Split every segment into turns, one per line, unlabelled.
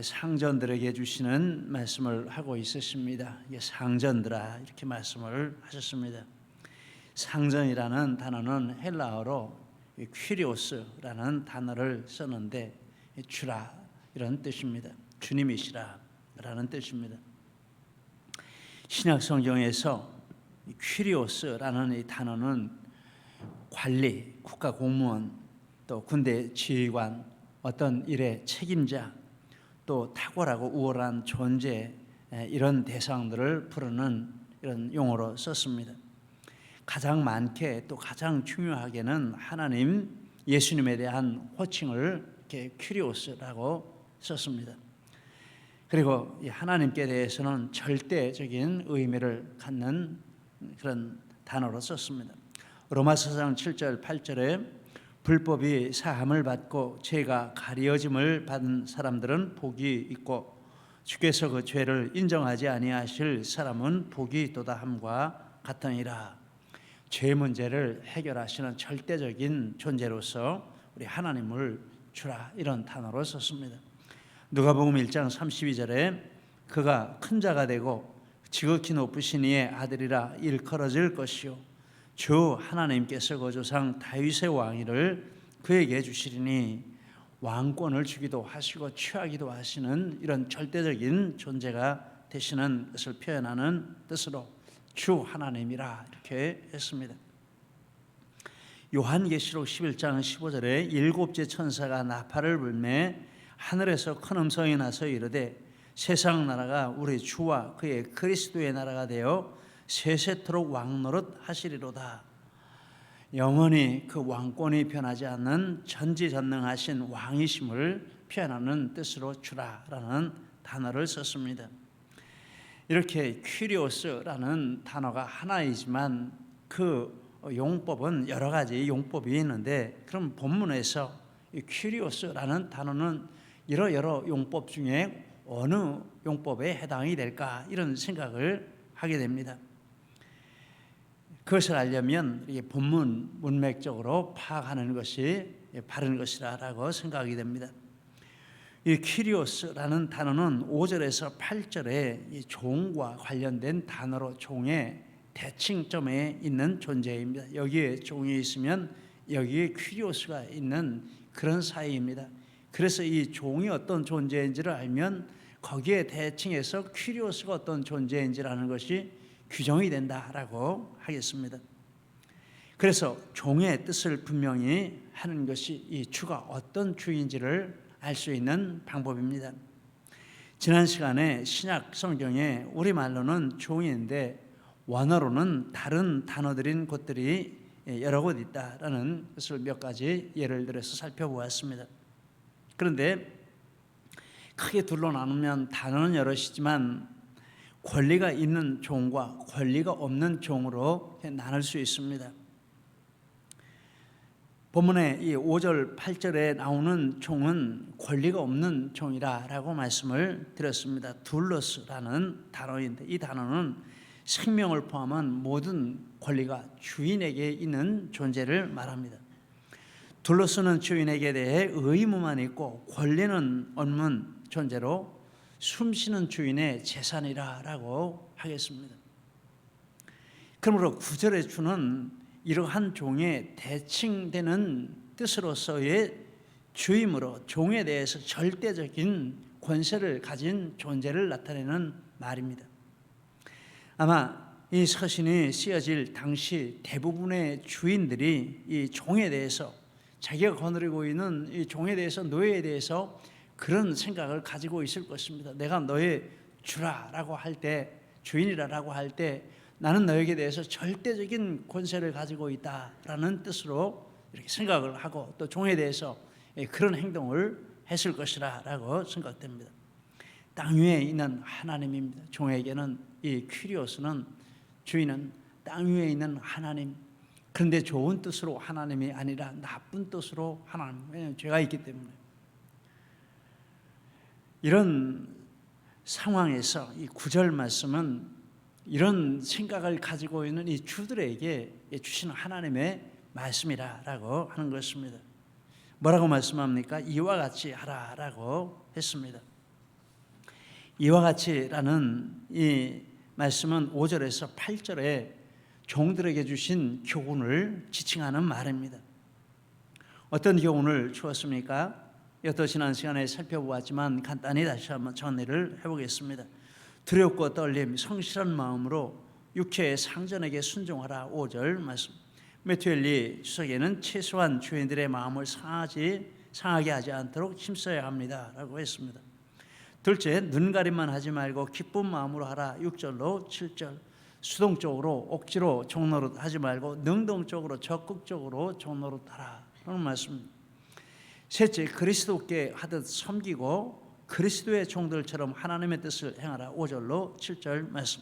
상전들에게 주시는 말씀을 하고 있으십니다. 상전들아 이렇게 말씀을 하셨습니다. 상전이라는 단어는 헬라어로 퀴리오스라는 단어를 썼는데 주라 이런 뜻입니다. 주님이시라 라는 뜻입니다. 신약 성경에서 퀴리오스라는 이 단어는 관리, 국가 공무원, 또 군대 지휘관, 어떤 일의 책임자, 또 탁월하고 우월한 존재, 이런 대상들을 부르는 이런 용어로 썼습니다. 가장 많게 또 가장 중요하게는 하나님, 예수님에 대한 호칭을 이렇게 퀴리오스라고 썼습니다. 그리고 이 하나님께 대해서는 절대적인 의미를 갖는 그런 단어로 썼습니다. 로마서 4장 7절 8절에 불법이 사함을 받고 죄가 가려짐을 받은 사람들은 복이 있고 주께서 그 죄를 인정하지 아니하실 사람은 복이 있도다 함과 같으니라. 죄 문제를 해결하시는 절대적인 존재로서 우리 하나님을 주라 이런 단어로 썼습니다. 누가복음 1장 32절에 그가 큰 자가 되고 지극히 높으신 이의 아들이라 일컬어질 것이요 주 하나님께서 그 조상 다윗의 왕위를 그에게 주시리니 왕권을 주기도 하시고 취하기도 하시는 이런 절대적인 존재가 되시는 것을 표현하는 뜻으로 주 하나님이라 이렇게 했습니다. 요한계시록 11장 15절에 일곱째 천사가 나팔을 불매 하늘에서 큰 음성이 나서 이르되 세상 나라가 우리 주와 그의 그리스도의 나라가 되어 세세토록 왕노릇 하시리로다. 영원히 그 왕권이 변하지 않는 전지전능하신 왕이심을 표현하는 뜻으로 주라라는 단어를 썼습니다. 이렇게 퀴리오스라는 단어가 하나이지만 그 용법은 여러 가지 용법이 있는데 그럼 본문에서 이 퀴리오스라는 단어는 여러 용법 중에 어느 용법에 해당이 될까 이런 생각을 하게 됩니다. 그것을 알려면 본문 문맥적으로 파악하는 것이 바른 것이라고 생각이 됩니다. 이 퀴리오스라는 단어는 5절에서 8절에 이 종과 관련된 단어로 종의 대칭점에 있는 존재입니다. 여기에 종이 있으면 여기에 퀴리오스가 있는 그런 사이입니다. 그래서 이 종이 어떤 존재인지를 알면 거기에 대칭해서 퀴리오스가 어떤 존재인지라는 것이 규정이 된다라고 하겠습니다. 그래서 종의 뜻을 분명히 하는 것이 이 주가 어떤 주인지를 알 수 있는 방법입니다. 지난 시간에 신약 성경에 우리말로는 종인데 원어로는 다른 단어들인 곳들이 여러 곳 있다라는 것을 몇 가지 예를 들어서 살펴보았습니다. 그런데 크게 둘로 나누면 단어는 여럿이지만 권리가 있는 종과 권리가 없는 종으로 나눌 수 있습니다. 본문의 이 5절 8절에 나오는 종은 권리가 없는 종이라고 말씀을 드렸습니다. 둘러스라는 단어인데 이 단어는 생명을 포함한 모든 권리가 주인에게 있는 존재를 말합니다. 둘러스는 주인에게 대해 의무만 있고 권리는 없는 존재로 숨쉬는 주인의 재산이라고 하겠습니다. 그러므로 9절의 주는 이러한 종의 대칭되는 뜻으로서의 주임으로 종에 대해서 절대적인 권세를 가진 존재를 나타내는 말입니다. 아마 이 서신이 쓰여질 당시 대부분의 주인들이 이 종에 대해서 자기가 거느리고 있는 이 종에 대해서 노예에 대해서 그런 생각을 가지고 있을 것입니다. 내가 너의 주라라고 할 때 주인이라고 할 때 나는 너에게 대해서 절대적인 권세를 가지고 있다라는 뜻으로 이렇게 생각을 하고 또 종에 대해서 그런 행동을 했을 것이라고 생각됩니다. 땅 위에 있는 하나님입니다. 종에게는 이 퀴리오스는 주인은 땅 위에 있는 하나님. 그런데 좋은 뜻으로 하나님이 아니라 나쁜 뜻으로 하나님. 왜냐하면 죄가 있기 때문에. 이런 상황에서 이 9절 말씀은 이런 생각을 가지고 있는 이 주들에게 주시는 하나님의 말씀이라고 하는 것입니다. 뭐라고 말씀합니까? 이와 같이 하라라고 했습니다. 이와 같이라는 이 말씀은 5절에서 8절에 종들에게 주신 교훈을 지칭하는 말입니다. 어떤 교훈을 주었습니까? 이것도 지난 시간에 살펴보았지만 간단히 다시 한번 정리를 해보겠습니다. 두렵고 떨림, 성실한 마음으로 육체의 상전에게 순종하라. 5절 말씀. 메투엘리 주석에는 최소한 주인들의 마음을 상하게 하지 않도록 힘써야 합니다 라고 했습니다. 둘째, 눈가림만 하지 말고 기쁜 마음으로 하라. 6절로 7절. 수동적으로 억지로 종노릇 하지 말고 능동적으로 적극적으로 종노릇 하라 라는 말씀입니다. 셋째, 그리스도께 하듯 섬기고 그리스도의 종들처럼 하나님의 뜻을 행하라. 5절로 7절 말씀.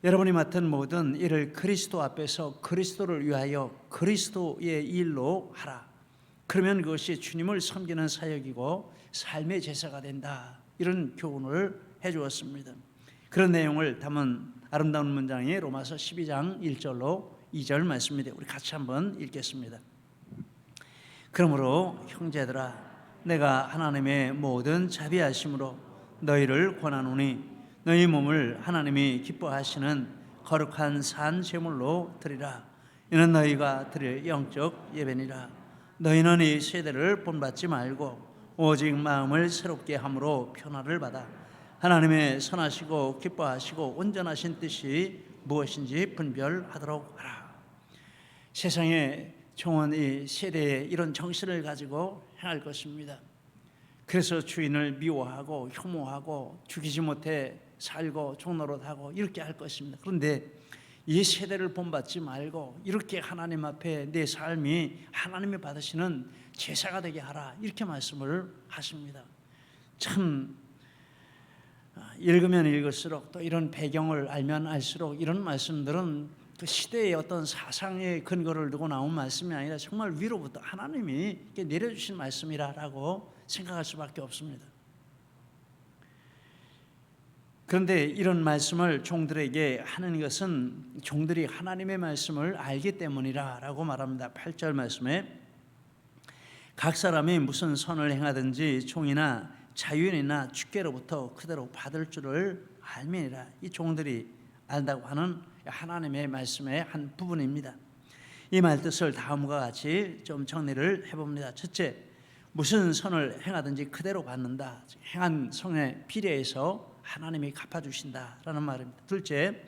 여러분이 맡은 모든 일을 그리스도 앞에서 그리스도를 위하여 그리스도의 일로 하라. 그러면 그것이 주님을 섬기는 사역이고 삶의 제사가 된다. 이런 교훈을 해주었습니다. 그런 내용을 담은 아름다운 문장이 로마서 12장 1절로 2절 말씀입니다. 우리 같이 한번 읽겠습니다. 그러므로 형제들아, 내가 하나님의 모든 자비하심으로 너희를 권하노니 너희 몸을 하나님이 기뻐하시는 거룩한 산 제물로 드리라. 이는 너희가 드릴 영적 예배니라. 너희는 이 세대를 본받지 말고 오직 마음을 새롭게 함으로 변화를 받아 하나님의 선하시고 기뻐하시고 온전하신 뜻이 무엇인지 분별하도록 하라. 세상의 종은 이 세대에 이런 정신을 가지고 행할 것입니다. 그래서 주인을 미워하고 혐오하고 죽이지 못해 살고 종노릇하고 이렇게 할 것입니다. 그런데 이 세대를 본받지 말고 이렇게 하나님 앞에 내 삶이 하나님이 받으시는 제사가 되게 하라. 이렇게 말씀을 하십니다. 참 읽으면 읽을수록 또 이런 배경을 알면 알수록 이런 말씀들은 그 시대의 어떤 사상의 근거를 두고 나온 말씀이 아니라 정말 위로부터 하나님이 내려주신 말씀이라고 생각할 수밖에 없습니다. 그런데 이런 말씀을 종들에게 하는 것은 종들이 하나님의 말씀을 알기 때문이라고 말합니다. 8절 말씀에 각 사람이 무슨 선을 행하든지 종이나 자유인이나 주께로부터 그대로 받을 줄을 알미니라. 이 종들이 안다고 하는 하나님의 말씀의 한 부분입니다. 이 말뜻을 다음과 같이 좀 정리를 해봅니다. 첫째, 무슨 선을 행하든지 그대로 받는다. 행한 선에 비례해서 하나님이 갚아주신다라는 말입니다. 둘째,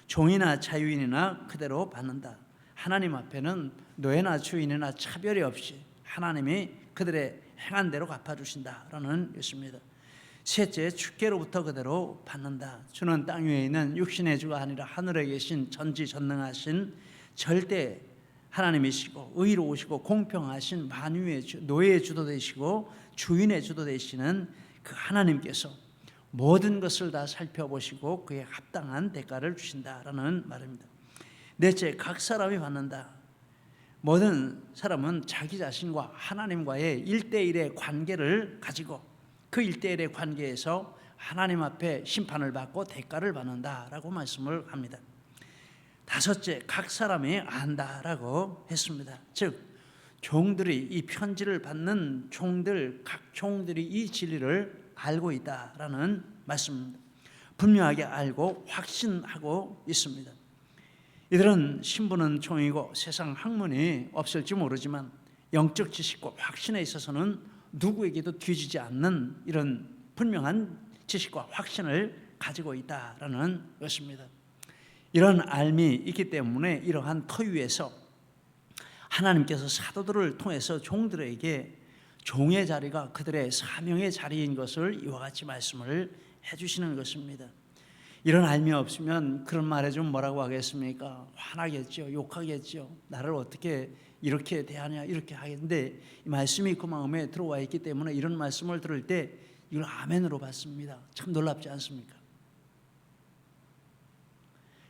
종이나 자유인이나 그대로 받는다. 하나님 앞에는 노예나 주인이나 차별이 없이 하나님이 그들의 행한 대로 갚아주신다라는 것입니다. 셋째, 주께로부터 그대로 받는다. 주는 땅 위에 있는 육신의 주가 아니라 하늘에 계신 전지전능하신 절대 하나님이시고 의로우시고 공평하신 만유의 주, 노예의 주도 되시고 주인의 주도 되시는 그 하나님께서 모든 것을 다 살펴보시고 그에 합당한 대가를 주신다라는 말입니다. 넷째, 각 사람이 받는다. 모든 사람은 자기 자신과 하나님과의 1대1의 관계를 가지고 그 1대1의 관계에서 하나님 앞에 심판을 받고 대가를 받는다라고 말씀을 합니다. 다섯째, 각 사람이 안다라고 했습니다. 즉 종들이 이 편지를 받는 종들, 각 종들이 이 진리를 알고 있다라는 말씀입니다. 분명하게 알고 확신하고 있습니다. 이들은 신분은 종이고 세상 학문이 없을지 모르지만 영적 지식과 확신에 있어서는 누구에게도 뒤지지 않는 이런 분명한 지식과 확신을 가지고 있다라는 것입니다. 이런 알미 있기 때문에 이러한 터 위에서 하나님께서 사도들을 통해서 종들에게 종의 자리가 그들의 사명의 자리인 것을 이와 같이 말씀을 해주시는 것입니다. 이런 알미 없으면 그런 말에 좀 뭐라고 하겠습니까? 화나겠죠, 욕하겠죠. 나를 어떻게 이렇게 대하냐 이렇게 하겠는데 이 말씀이 그 마음에 들어와 있기 때문에 이런 말씀을 들을 때 이걸 아멘으로 받습니다. 참 놀랍지 않습니까?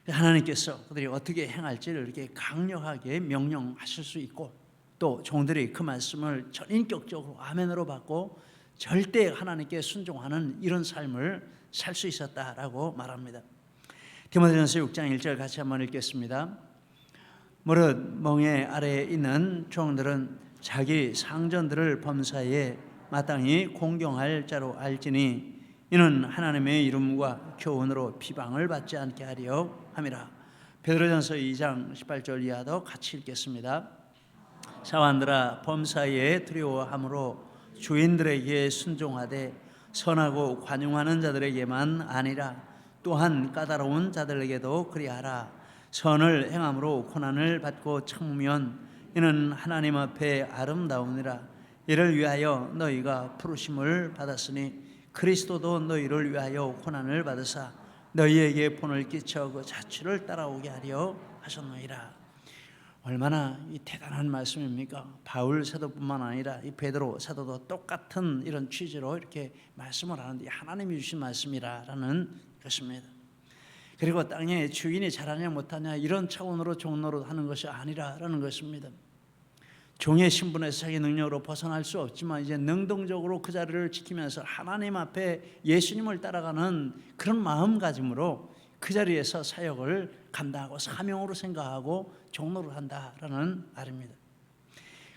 하나님께서 그들이 어떻게 행할지를 이렇게 강력하게 명령하실 수 있고 또 종들이 그 말씀을 전인격적으로 아멘으로 받고 절대 하나님께 순종하는 이런 삶을 살 수 있었다라고 말합니다. 디모데전서 6장 1절 같이 한번 읽겠습니다. 무릇 멍에 아래에 있는 종들은 자기 상전들을 범사에 마땅히 공경할 자로 알지니 이는 하나님의 이름과 교훈으로 비방을 받지 않게 하려 함이라. 베드로전서 2장 18절 이하도 같이 읽겠습니다. 사환들아, 범사에 두려워함으로 주인들에게 순종하되 선하고 관용하는 자들에게만 아니라 또한 까다로운 자들에게도 그리하라. 선을 행함으로 고난을 받고 참으면 이는 하나님 앞에 아름다우니라. 이를 위하여 너희가 부르심을 받았으니 그리스도도 너희를 위하여 고난을 받으사 너희에게 본을 끼쳐 그 자취를 따라오게 하려 하셨느니라. 얼마나 이 대단한 말씀입니까? 바울 사도뿐만 아니라 이 베드로 사도도 똑같은 이런 취지로 이렇게 말씀을 하는데 하나님이 주신 말씀이라는 것입니다. 그리고 땅에 주인이 잘하냐 못하냐 이런 차원으로 종노릇 하는 것이 아니라는 것입니다. 종의 신분에서 자기 능력으로 벗어날 수 없지만 이제 능동적으로 그 자리를 지키면서 하나님 앞에 예수님을 따라가는 그런 마음가짐으로 그 자리에서 사역을 감당하고 사명으로 생각하고 종로를 한다라는 말입니다.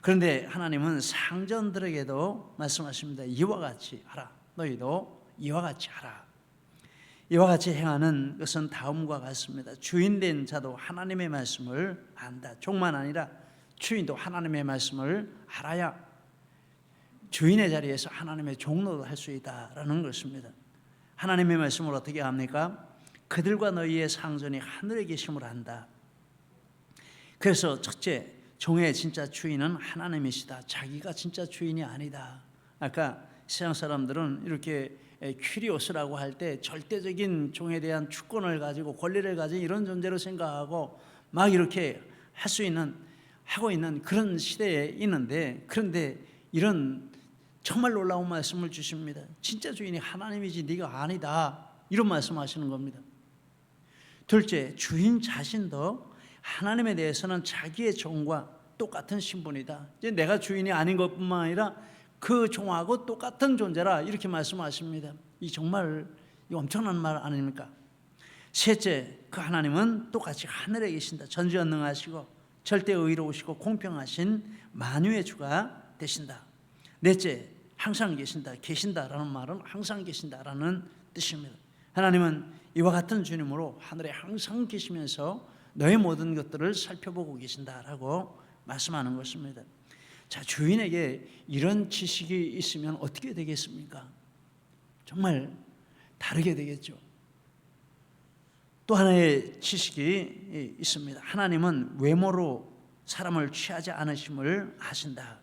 그런데 하나님은 상전들에게도 말씀하십니다. 이와 같이 하라. 너희도 이와 같이 하라. 이와 같이 행하는 것은 다음과 같습니다. 주인된 자도 하나님의 말씀을 안다. 종만 아니라 주인도 하나님의 말씀을 알아야 주인의 자리에서 하나님의 종로도 할 수 있다라는 것입니다. 하나님의 말씀을 어떻게 합니까? 그들과 너희의 상전이 하늘에 계심을 안다. 그래서 첫째, 종의 진짜 주인은 하나님이시다. 자기가 진짜 주인이 아니다. 아까 세상 사람들은 이렇게 큐리오스라고 할 때 절대적인 종에 대한 주권을 가지고 권리를 가진 이런 존재로 생각하고 막 이렇게 할 수 있는 하고 있는 그런 시대에 있는데, 그런데 이런 정말 놀라운 말씀을 주십니다. 진짜 주인이 하나님이지 네가 아니다. 이런 말씀하시는 겁니다. 둘째, 주인 자신도 하나님에 대해서는 자기의 종과 똑같은 신분이다. 이제 내가 주인이 아닌 것뿐만 아니라 그 종하고 똑같은 존재라 이렇게 말씀하십니다. 이 정말 엄청난 말 아닙니까? 셋째, 그 하나님은 똑같이 하늘에 계신다. 전지전능하시고 절대 의로우시고 공평하신 만유의 주가 되신다. 넷째, 항상 계신다라는 말은 항상 계신다라는 뜻입니다. 하나님은 이와 같은 주님으로 하늘에 항상 계시면서 너의 모든 것들을 살펴보고 계신다라고 말씀하는 것입니다. 자, 주인에게 이런 지식이 있으면 어떻게 되겠습니까? 정말 다르게 되겠죠. 또 하나의 지식이 있습니다. 하나님은 외모로 사람을 취하지 않으심을 아신다.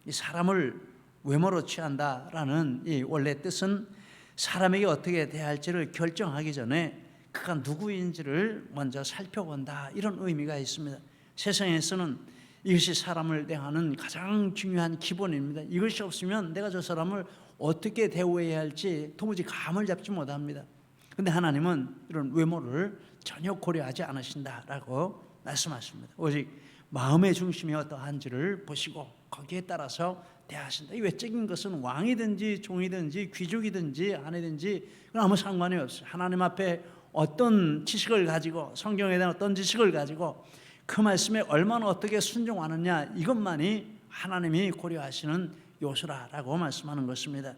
이 사람을 외모로 취한다라는 이 원래 뜻은 사람에게 어떻게 대할지를 결정하기 전에 그가 누구인지를 먼저 살펴본다, 이런 의미가 있습니다. 세상에서는 이것이 사람을 대하는 가장 중요한 기본입니다. 이것이 없으면 내가 저 사람을 어떻게 대우해야 할지 도무지 감을 잡지 못합니다. 그런데 하나님은 이런 외모를 전혀 고려하지 않으신다라고 말씀하십니다. 오직 마음의 중심이 어떠한지를 보시고 거기에 따라서 대하신다. 이 외적인 것은 왕이든지 종이든지 귀족이든지 아니든지 그건 아무 상관이 없어요. 하나님 앞에 어떤 지식을 가지고, 성경에 대한 어떤 지식을 가지고 그 말씀에 얼마나 어떻게 순종하느냐, 이것만이 하나님이 고려하시는 요소라고 말씀하는 것입니다.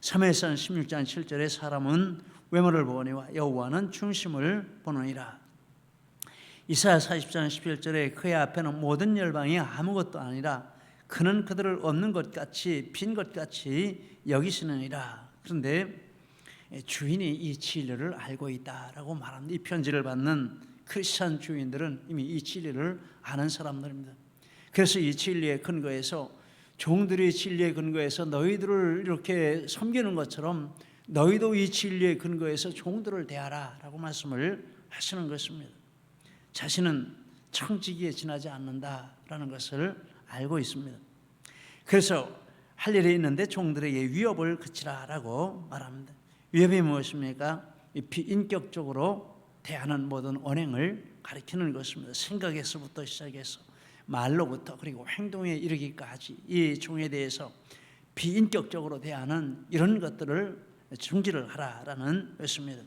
사무엘상 16장 7절에 사람은 외모를 보거니와 여호와는 중심을 보느니라. 이사야 40장 11절에 그의 앞에는 모든 열방이 아무것도 아니라 그는 그들을 없는 것 같이 빈 것 같이 여기시느니라. 그런데 주인이 이 진리를 알고 있다라고 말합니다. 이 편지를 받는 크리스찬 주인들은 이미 이 진리를 아는 사람들입니다. 그래서 이 진리의 근거에서, 종들이 진리의 근거에서 너희들을 이렇게 섬기는 것처럼 너희도 이 진리의 근거에서 종들을 대하라 라고 말씀을 하시는 것입니다. 자신은 청지기에 지나지 않는다라는 것을 알고 있습니다. 그래서 할 일이 있는데 종들에게 위협을 그치라라고 말합니다. 위협이 무엇입니까? 비인격적으로 대하는 모든 언행을 가리키는 것입니다. 생각에서부터 시작해서 말로부터 그리고 행동에 이르기까지 이 종에 대해서 비인격적으로 대하는 이런 것들을 중지를 하라라는 것입니다.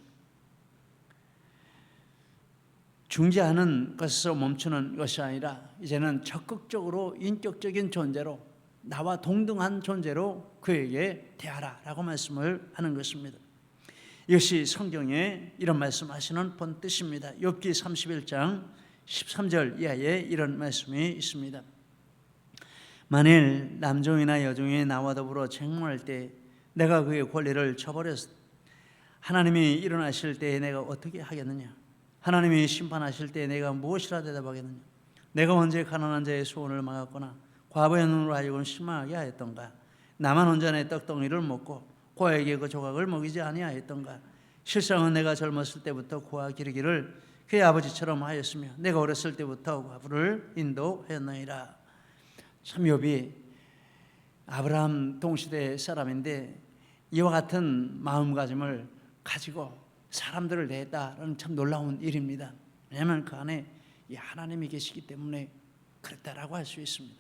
중지하는 것에서 멈추는 것이 아니라 이제는 적극적으로 인격적인 존재로, 나와 동등한 존재로 그에게 대하라라고 말씀을 하는 것입니다. 이것이 성경에 이런 말씀하시는 본 뜻입니다. 욥기 31장 13절 이하에 이런 말씀이 있습니다. 만일 남종이나 여종이 나와 더불어 책망할 때 내가 그의 권리를 저버렸을 때 하나님이 일어나실 때에 내가 어떻게 하겠느냐? 하나님이 심판하실 때에 내가 무엇이라 대답하겠느냐? 내가 언제 가난한 자의 소원을 막았거나 과부의 눈으로 하여금 실망하게 하였던가? 나만 온전히 떡덩이를 먹고 고아에게 그 조각을 먹이지 아니하였던가? 실상은 내가 젊었을 때부터 고아 기르기를 그의 아버지처럼 하였으며 내가 어렸을 때부터 과부를 인도하였나이다. 참 욥이 아브라함 동시대 사람인데 이와 같은 마음가짐을 가지고 사람들을 대했다는 참 놀라운 일입니다. 왜냐하면 그 안에 이 하나님이 계시기 때문에 그랬다라고 할 수 있습니다.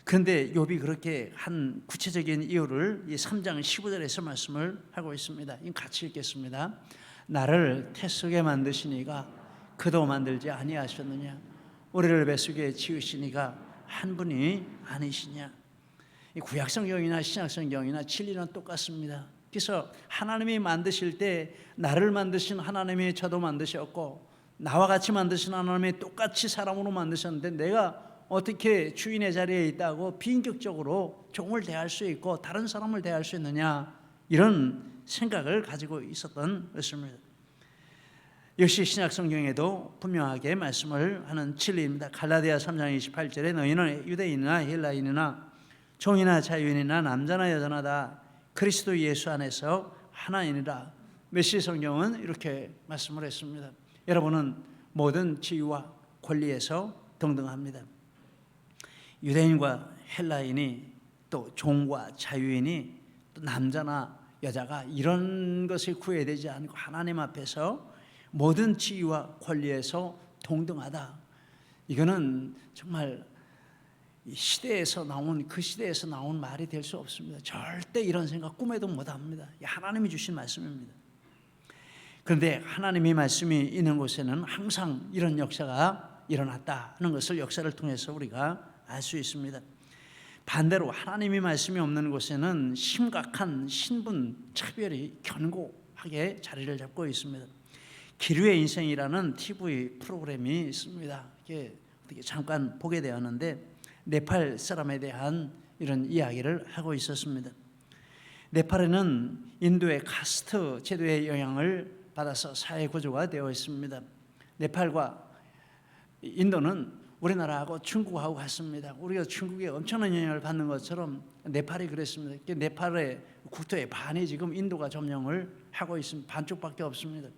그런데 욥이 그렇게 한 구체적인 이유를 이 3장 15절에서 말씀을 하고 있습니다. 이거 같이 읽겠습니다. 나를 태 속에 만드시니가 그도 만들지 아니하셨느냐? 우리를 뱃속에 지으시니가 한 분이 아니시냐? 이 구약성경이나 신약성경이나 진리는 똑같습니다. 그래서 하나님이 만드실 때 나를 만드신 하나님이 저도 만드셨고 나와 같이 만드신 하나님이 똑같이 사람으로 만드셨는데 내가 어떻게 주인의 자리에 있다고 비인격적으로 종을 대할 수 있고 다른 사람을 대할 수 있느냐, 이런 생각을 가지고 있었던 것입니다. 역시 신약성경에도 분명하게 말씀을 하는 진리입니다. 갈라디아 3장 28절에 너희는 유대인이나 헬라인이나 종이나 자유인이나 남자나 여자나 다 그리스도 예수 안에서 하나이니라. 메시 성경은 이렇게 말씀을 했습니다. 여러분은 모든 지위와 권리에서 동등합니다. 유대인과 헬라인이 또 종과 자유인이 또 남자나 여자가 이런 것에 구애되지 않고 하나님 앞에서 모든 지위와 권리에서 동등하다. 이거는 정말 이 시대에서 나온 그 시대에서 나온 말이 될 수 없습니다. 절대 이런 생각 꿈에도 못합니다. 하나님이 주신 말씀입니다. 그런데 하나님의 말씀이 있는 곳에는 항상 이런 역사가 일어났다는 것을 역사를 통해서 우리가 알 수 있습니다. 반대로 하나님의 말씀이 없는 곳에는 심각한 신분 차별이 견고하게 자리를 잡고 있습니다. 기류의 인생이라는 TV 프로그램이 있습니다. 이게 어떻게 잠깐 보게 되었는데 네팔 사람에 대한 이런 이야기를 하고 있었습니다. 네팔에는 인도의 카스트 제도의 영향을 받아서 사회 구조가 되어 있습니다. 네팔과 인도는 우리나라하고 중국하고 같습니다. 우리가 중국에 엄청난 영향을 받는 것처럼 네팔이 그랬습니다. 네팔의 국토의 반이 지금 인도가 점령을 하고 있습니다. 반쪽밖에 없습니다.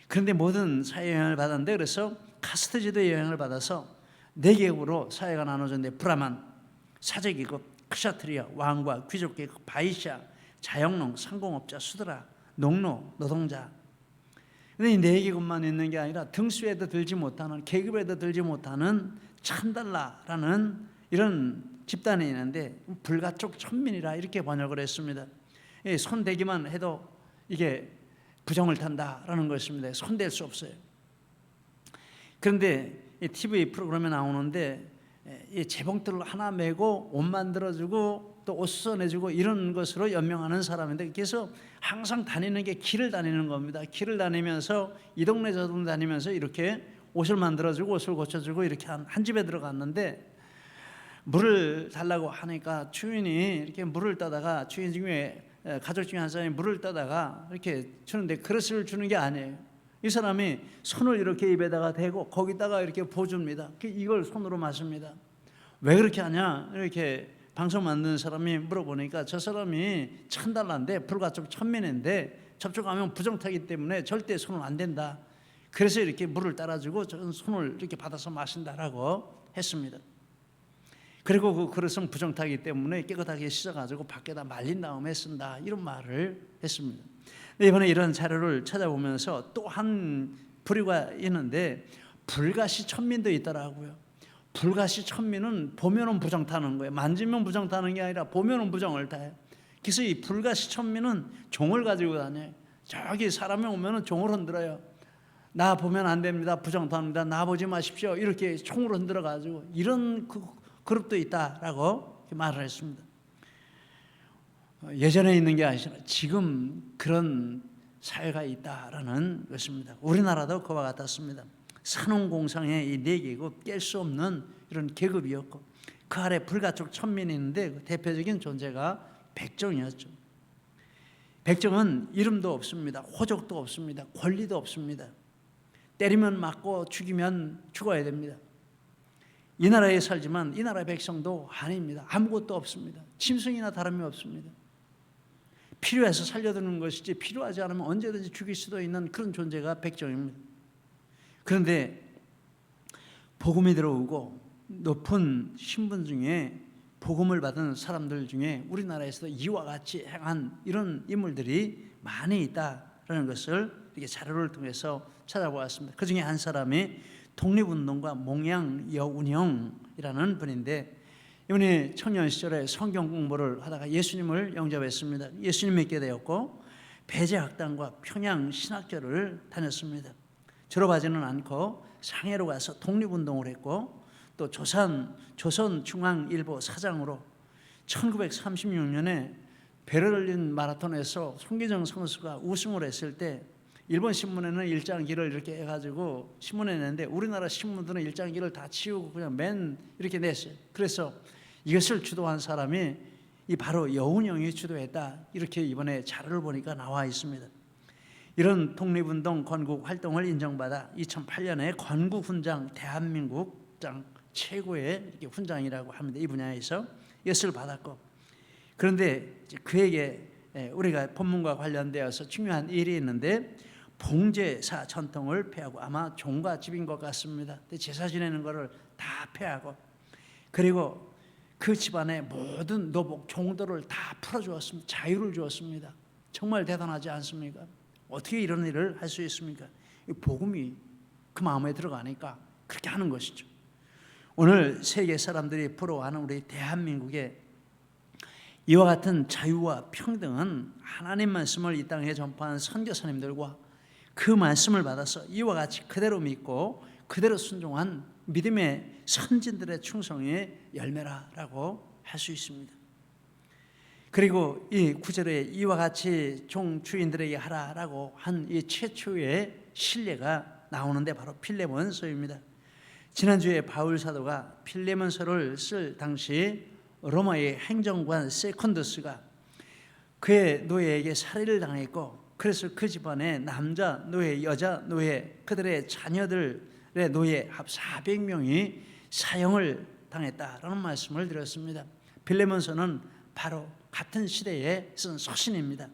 그런데 모든 사회 영향을 받았는데, 그래서 카스트 제도의 영향을 받아서 4계급으로 사회가 나눠졌는데 브라만, 사제계급, 크샤트리아, 왕과 귀족계급, 바이샤, 자영농, 상공업자, 수드라, 농노, 노동자. 그런데 이 4계급만 있는 게 아니라 등수에도 들지 못하는, 계급에도 들지 못하는 찬달라라는 이런 집단이 있는데 불가촉 천민이라 이렇게 번역을 했습니다. 손 대기만 해도 이게 부정을 탄다라는 것입니다. 손댈 수 없어요. 그런데 이 TV 프로그램에 나오는데 이 재봉틀을 하나 메고 옷 만들어주고 또 옷 씻어내주고 이런 것으로 연명하는 사람인데, 그래서 항상 다니는 게 길을 다니는 겁니다. 길을 다니면서 이 동네 저 동네 다니면서 이렇게 옷을 만들어주고 옷을 고쳐주고 이렇게 한 집에 들어갔는데 물을 달라고 하니까 주인이 이렇게 물을 떠다가, 주인 중에 가족 중에 한 사람이 물을 떠다가 이렇게 주는데 그릇을 주는 게 아니에요. 이 사람이 손을 이렇게 입에다가 대고 거기다가 이렇게 부어줍니다. 이걸 손으로 마십니다. 왜 그렇게 하냐? 이렇게 방송 만드는 사람이 물어보니까 저 사람이 찬달라인데 불가촉 천민인데 접촉하면 부정타기 때문에 절대 손을 안 댄다. 그래서 이렇게 물을 따라주고 저는 손을 이렇게 받아서 마신다라고 했습니다. 그리고 그 그릇은 부정타기 때문에 깨끗하게 씻어가지고 밖에다 말린 다음에 쓴다, 이런 말을 했습니다. 이번에 이런 자료를 찾아보면서 또 한 부류가 있는데 불가시 천민도 있더라고요. 불가시 천민은 보면은 부정 타는 거예요. 만지면 부정 타는 게 아니라 보면은 부정을 타요. 그래서 이 불가시 천민은 종을 가지고 다녀요. 저기 사람이 오면은 종을 흔들어요. 나 보면 안 됩니다, 부정 탑니다, 나 보지 마십시오, 이렇게 총으로 흔들어 가지고 이런 그룹도 있다라고 말을 했습니다. 예전에 있는 게 아니라 지금 그런 사회가 있다라는 것입니다. 우리나라도 그와 같았습니다. 산업공상의 이 네 계급, 깰 수 없는 이런 계급이었고 그 아래 불가촉 천민이 있는데 그 대표적인 존재가 백정이었죠. 백정은 이름도 없습니다. 호적도 없습니다. 권리도 없습니다. 때리면 맞고 죽이면 죽어야 됩니다. 이 나라에 살지만 이 나라 백성도 아닙니다. 아무것도 없습니다. 짐승이나 다름이 없습니다. 필요해서 살려두는 것이지 필요하지 않으면 언제든지 죽일 수도 있는 그런 존재가 백정입니다. 그런데 복음이 들어오고 높은 신분 중에 복음을 받은 사람들 중에 우리나라에서도 이와 같이 행한 이런 인물들이 많이 있다라는 것을 이렇게 자료를 통해서 찾아보았습니다. 그 중에 한 사람이 독립운동가 몽양 여운형이라는 분인데 이분이 청년 시절에 성경 공부를 하다가 예수님을 영접했습니다. 예수님 믿게 되었고 배제학당과 평양 신학교를 다녔습니다. 졸업하지는 않고 상해로 가서 독립운동을 했고 또 조선중앙일보 사장으로 1936년에 베를린 마라톤에서 송기정 선수가 우승을 했을 때 일본 신문에는 일장기를 이렇게 해가지고 신문에 냈는데 우리나라 신문들은 일장기를 다 치우고 그냥 맨 이렇게 냈어요. 그래서 이것을 주도한 사람이 이 바로 여운형이 주도했다 이렇게 이번에 자료를 보니까 나와 있습니다. 이런 독립운동 건국 활동을 인정받아 2008년에 건국훈장 대한민국장 최고의 이렇게 훈장이라고 합니다. 이 분야에서 이것을 받았고 그런데 그에게 우리가 본문과 관련되어서 중요한 일이 있는데 봉제사 전통을 폐하고 아마 종과 집인 것 같습니다. 제사 지내는 것을 다 폐하고 그리고 그 집안의 모든 노복 종들을 다 풀어주었습니다. 자유를 주었습니다. 정말 대단하지 않습니까? 어떻게 이런 일을 할 수 있습니까? 복음이 그 마음에 들어가니까 그렇게 하는 것이죠. 오늘 세계 사람들이 부러워하는 우리 대한민국의 이와 같은 자유와 평등은 하나님 말씀을 이 땅에 전파한 선교사님들과 그 말씀을 받아서 이와 같이 그대로 믿고 그대로 순종한 믿음의 선진들의 충성의 열매라고 할 수 있습니다. 그리고 이 구절에 이와 같이 종 주인들에게 하라라고 한 이 최초의 신뢰가 나오는데 바로 필레몬서입니다. 지난주에 바울 사도가 필레몬서를 쓸 당시 로마의 행정관 세컨더스가 그의 노예에게 살해를 당했고 그래서 그 집안에 남자 노예, 여자 노예, 그들의 자녀들의 노예 합 400명이 사형을 당했다라는 말씀을 드렸습니다. 필레몬서는 바로 같은 시대에 쓴 서신입니다.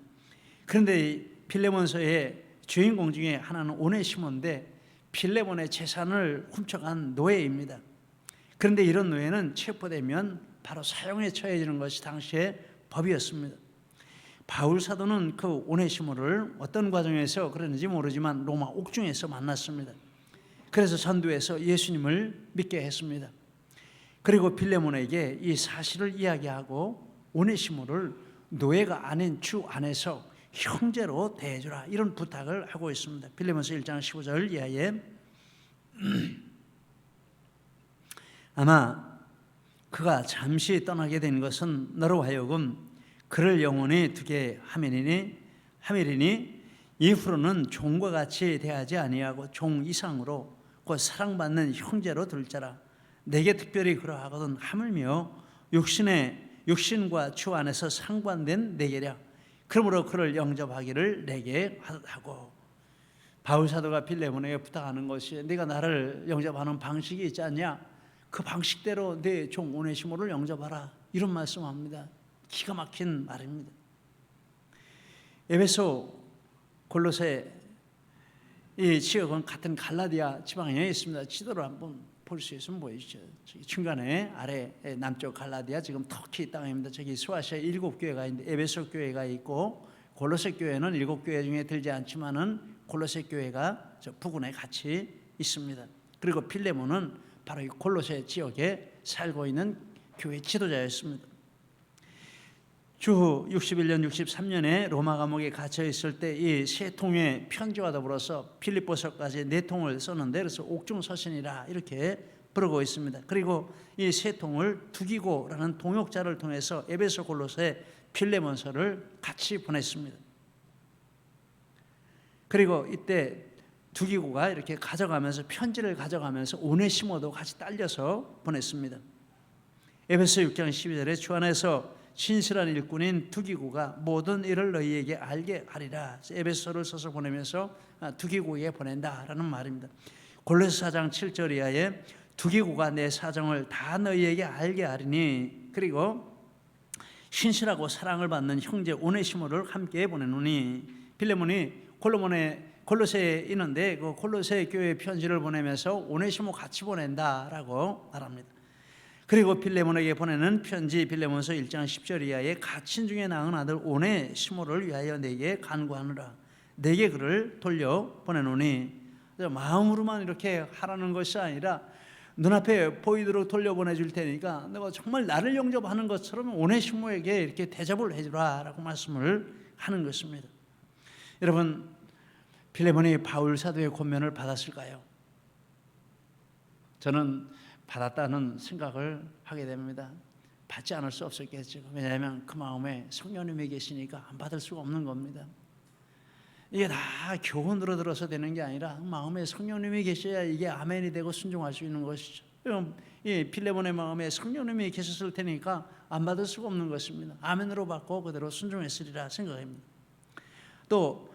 그런데 필레몬서의 주인공 중에 하나는 오네시모인데 필레몬의 재산을 훔쳐간 노예입니다. 그런데 이런 노예는 체포되면 바로 사형에 처해지는 것이 당시의 법이었습니다. 바울 사도는 그 오네시모를 어떤 과정에서 그랬는지 모르지만 로마 옥중에서 만났습니다. 그래서 전도해서 예수님을 믿게 했습니다. 그리고 필레몬에게 이 사실을 이야기하고 오네시모를 노예가 아닌 주 안에서 형제로 대해주라 이런 부탁을 하고 있습니다. 필레몬서 1장 15절 이하에 아마 그가 잠시 떠나게 된 것은 너로 하여금 그를 영원히 두게 함이리니 이후로는 종과 같이 대하지 아니하고 종 이상으로 곧 사랑받는 형제로 둘 자라. 내게 특별히 그러하거든 하물며 육신과 주 안에서 상관된 내게랴. 그러므로 그를 영접하기를 내게 하고. 바울 사도가 필레몬에게 부탁하는 것이 네가 나를 영접하는 방식이 있지 않냐? 그 방식대로 내 종 오네시모를 영접하라 이런 말씀합니다. 기가 막힌 말입니다. 에베소, 골로새 이 지역은 같은 갈라디아 지방에 있습니다. 지도를 한번 볼 수 있으면 보이시죠. 저기 중간에 아래 남쪽 갈라디아 지금 터키 땅입니다. 저기 소아시아 7교회가 있는데 에베소 교회가 있고 골로새 교회는 7교회 중에 들지 않지만은 골로새 교회가 저 부근에 같이 있습니다. 그리고 필레몬은 바로 이 골로새 지역에 살고 있는 교회 지도자였습니다. 주후 61년 63년에 로마 감옥에 갇혀 있을 때 이 세 통의 편지와 더불어서 필립보서까지 4통을 썼는데 그래서 옥중서신이라 이렇게 부르고 있습니다. 그리고 이 세 통을 두기고라는 동역자를 통해서 에베소, 골로새, 필레몬서를 같이 보냈습니다. 그리고 이때 두기고가 이렇게 가져가면서 편지를 가져가면서 오네시모도 같이 딸려서 보냈습니다. 에베소 6장 12절에 주 안에서 신실한 일꾼인 두기고가 모든 일을 너희에게 알게 하리라. 에베소를 써서 보내면서 두기고에게 보낸다라는 말입니다. 골로새 4장 7절 이하에 두기고가 내 사정을 다 너희에게 알게 하리니, 그리고 신실하고 사랑을 받는 형제 오네시모를 함께 보내노니, 빌레몬이 골로새에 있는데 그 골로새 교회 편지를 보내면서 오네시모 같이 보낸다라고 말합니다. 그리고 빌레몬에게 보내는 편지 빌레몬서 1장 10절 이하에 가친 중에 낳은 아들 오네시모를 위하여 내게 간구하느라 내게 그를 돌려 보내노니, 마음으로만 이렇게 하라는 것이 아니라 눈앞에 보이도록 돌려보내줄 테니까 너가 정말 나를 영접하는 것처럼 오네시모에게 이렇게 대접을 해주라 라고 말씀을 하는 것입니다. 여러분, 빌레몬이 바울 사도의 권면을 받았을까요? 저는 받았다는 생각을 하게 됩니다. 받지 않을 수 없었겠죠. 왜냐하면 그 마음에 성령님이 계시니까 안 받을 수가 없는 겁니다. 이게 다 교훈으로 들어서 되는 게 아니라 마음에 성령님이 계셔야 이게 아멘이 되고 순종할 수 있는 것이죠. 이 빌레몬의 마음에 성령님이 계셨을 테니까 안 받을 수가 없는 것입니다. 아멘으로 받고 그대로 순종했으리라 생각합니다. 또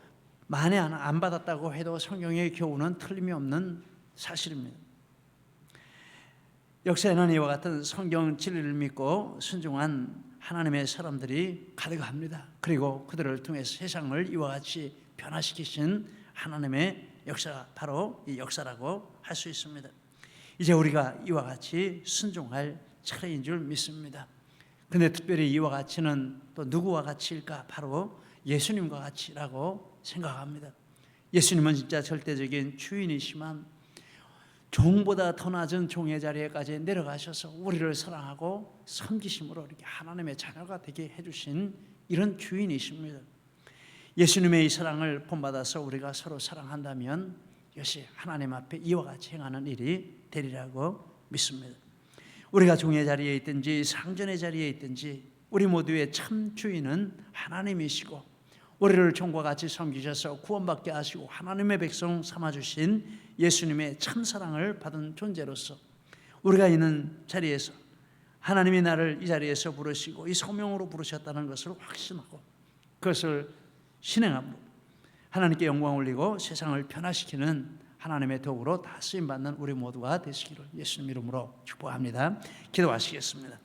만에 하나 안 받았다고 해도 성경의 교훈은 틀림이 없는 사실입니다. 역사에는 이와 같은 성경 진리를 믿고 순종한 하나님의 사람들이 가득합니다. 그리고 그들을 통해서 세상을 이와 같이 변화시키신 하나님의 역사가 바로 이 역사라고 할 수 있습니다. 이제 우리가 이와 같이 순종할 차례인 줄 믿습니다. 근데 특별히 이와 같이는 또 누구와 같이일까? 바로 예수님과 같이라고 생각합니다. 예수님은 진짜 절대적인 주인이시만 종보다 더 낮은 종의 자리에까지 내려가셔서 우리를 사랑하고 섬기심으로 이렇게 하나님의 자녀가 되게 해주신 이런 주인이십니다. 예수님의 이 사랑을 본받아서 우리가 서로 사랑한다면 이것이 하나님 앞에 이와 같이 행하는 일이 되리라고 믿습니다. 우리가 종의 자리에 있든지 상전의 자리에 있든지 우리 모두의 참 주인은 하나님이시고, 우리를 종과 같이 섬기셔서 구원받게 하시고 하나님의 백성 삼아주신 예수님의 참사랑을 받은 존재로서 우리가 있는 자리에서 하나님이 나를 이 자리에서 부르시고 이 소명으로 부르셨다는 것을 확신하고 그것을 실행함으로 하나님께 영광 올리고 세상을 변화시키는 하나님의 도구로 다 쓰임받는 우리 모두가 되시기를 예수님 이름으로 축복합니다. 기도하시겠습니다.